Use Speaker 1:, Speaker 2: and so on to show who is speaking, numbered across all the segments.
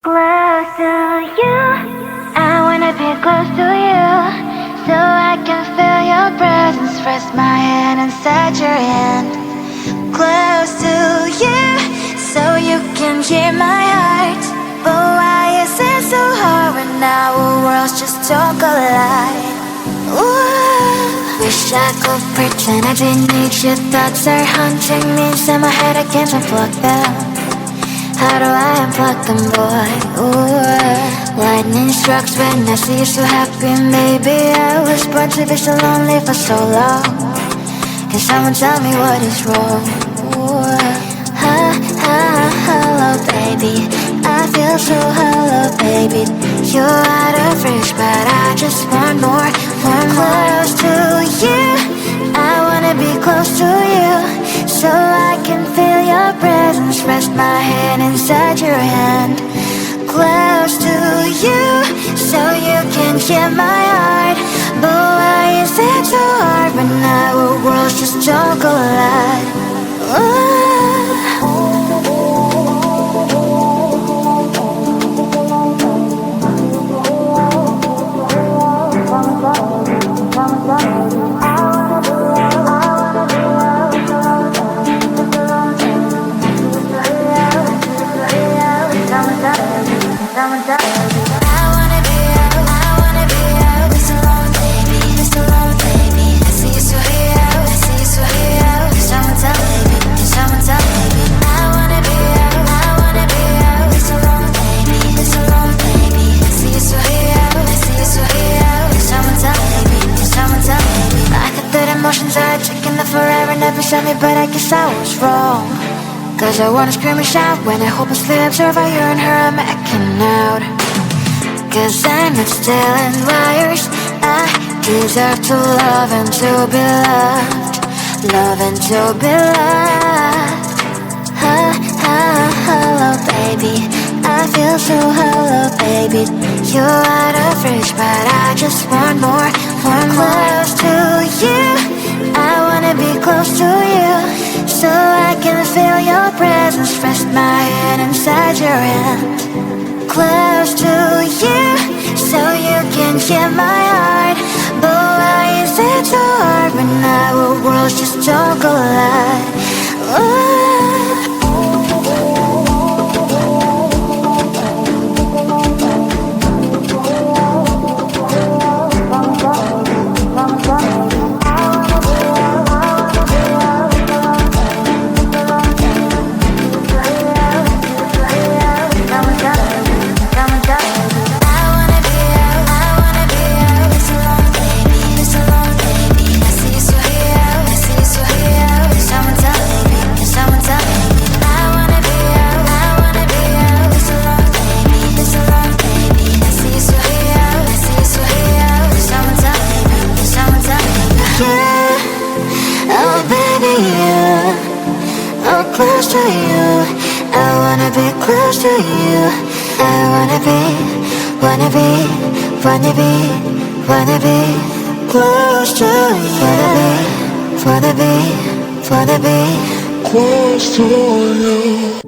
Speaker 1: Close to you, I wanna be close to you, so I can feel your presence. Rest my hand inside your hand. Close to you, so you can hear my heart. But why is it so hard when our worlds just don't collide? Ooh, wish I could pretend I didn't need you. Thoughts are haunting me, in my head I can't unplug them. How do I unplug them, boy? Ooh, lightning strikes when I see you so happy. Maybe I was born to be so lonely for so long. Can someone tell me what is wrong? Ooh, hello, baby. I feel so hollow, baby. You're out of reach, but I just want more, close to you. I wanna be close to you, so I can feel your presence. Rest my hand inside your hand. Close to you, so you can hear my heart. But why is it so hard when our worlds just don't collide? Ooh. Emotions are taking the forever, never saw me, but I guess I was wrong. Cause I wanna scream and shout when I hopelessly observe how you and her are acting out. Cause I'm not stealing wires, I deserve to love and to be loved. Love and to be loved. Hello, baby. I feel so hollow, baby. You're out of reach, but I just want more, close to you. I wanna be close to you, so I can feel your presence. Rest my hand inside your hand. Close to you, so you can hear my heart. But why is it so hard when our worlds just don't collide? Ooh. Close to you, I wanna be close to you. I wanna be close to you. Wanna be close to you.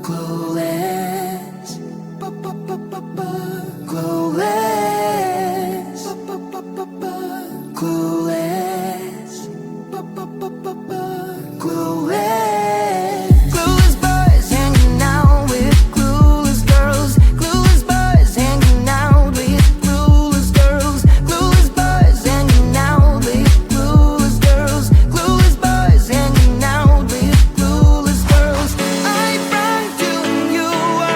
Speaker 1: Clueless. Clueless. Clueless. Clueless. Clueless boys hanging out with clueless girls. Clueless boys hanging out with clueless girls. Clueless boys hanging out with clueless girls. Clueless boys hanging out with clueless girls. I run to you. I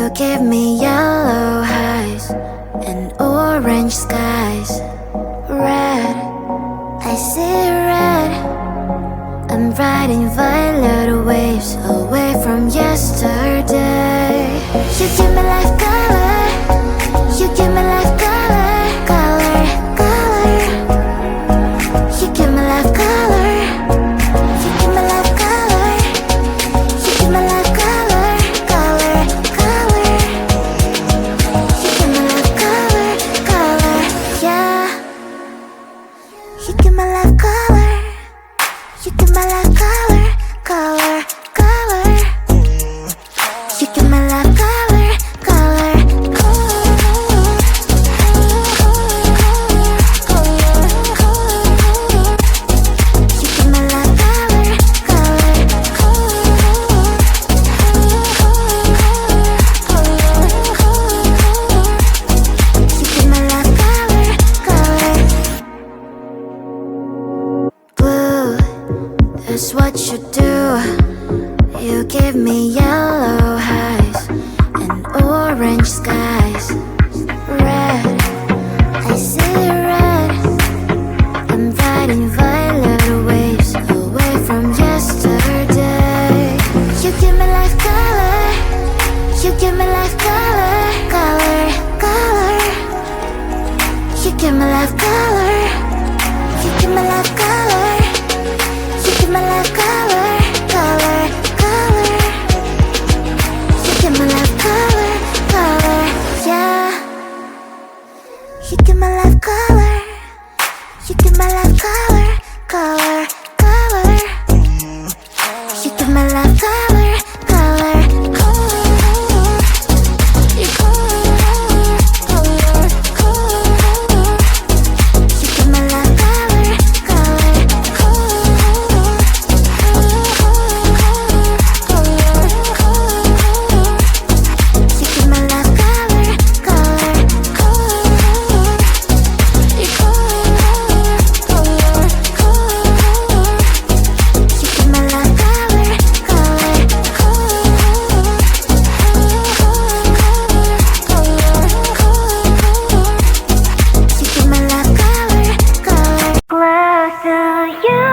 Speaker 1: You give me yellow highs and orange skies. Red, I see red. I'm riding violet waves away from yesterday. You give me life color. You give me life color, color, color. You give me life color. You give me life color. You give me life color, color, color. You give me life color, color, yeah. You give me life color. You give me life color, color, color. You give me life color, color, you give me life color, color, you give me life color, color. Blue, that's what you do. You give me yellow highs and orange skies. Red, I see red. I'm riding violet waves away from yesterday. You give me life color. You give me life color, color, color. You give me life color. You give me life color. You give me life color, color, color. You give me life color, color, yeah. You give me life color. You give me life color, color, color. You give me life color, color, color. You color, color, color. You give me life color, color, color. You give me life color, color, color. You color, color, color. You give me life color, color, you give me life color, color. Close to you,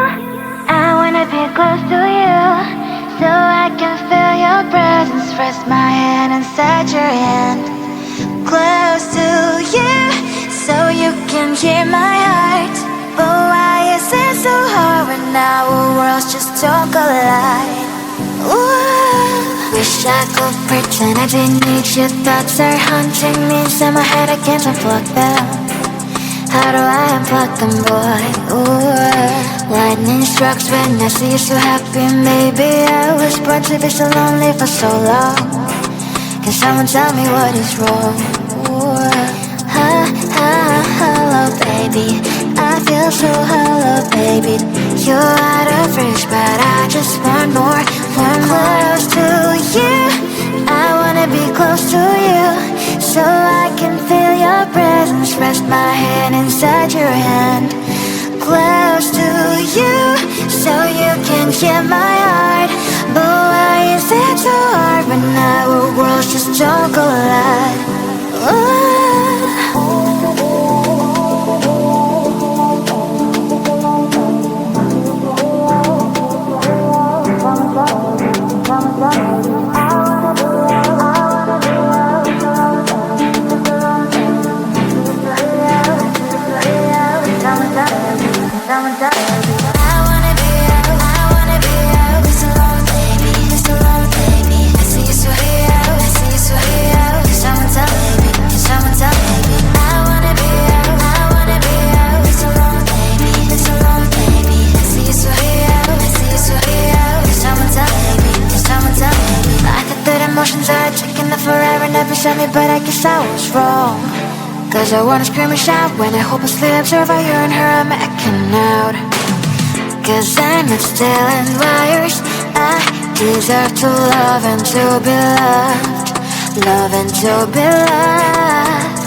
Speaker 1: I wanna be close to you, so I can feel your presence. Rest my hand inside your hand. Close to you, so you can hear my heart. But why is it so hard when our worlds just don't collide? Ooh. Wish I could pretend I didn't need you. Thoughts are haunting me inside my head, I can't unplug them. How do I unplug them, boy? Ooh. Lightning strikes when I see you so happy. Maybe I was born to be so lonely for so long. Can someone tell me what is wrong? Ooh. Hello, baby. I feel so hollow, baby. You're out of reach, but I just want more, want more. Close to you, I wanna be close to you, so I can feel your presence. Rest my hand inside your hand. Close to you, so you can hear my heart. But why is it so hard when our worlds just don't collide? Ooh. Emotions are taking up forever, never saw me, but I guess I was wrong. Cause I wanna scream and shout when I hopelessly observe how you and her are making out. Cause I'm not stealing wires, I deserve to love and to be loved. Love and to be loved.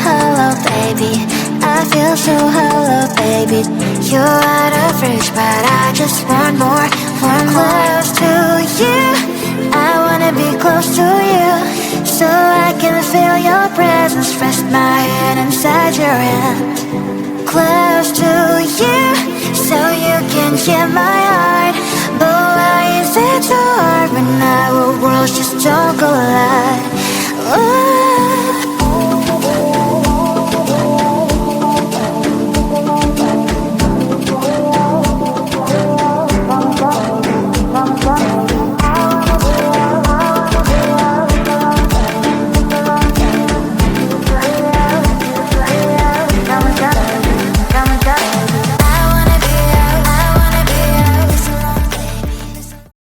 Speaker 1: Hello, baby. I feel so hollow, baby. You're out of reach, but I just want more, want more. Close to you, I wanna wanna be close to you, so I can feel your presence. Rest my hand inside your hand. Close to you, so you can hear my heart. But why is it so hard when our worlds just don't collide? Ooh.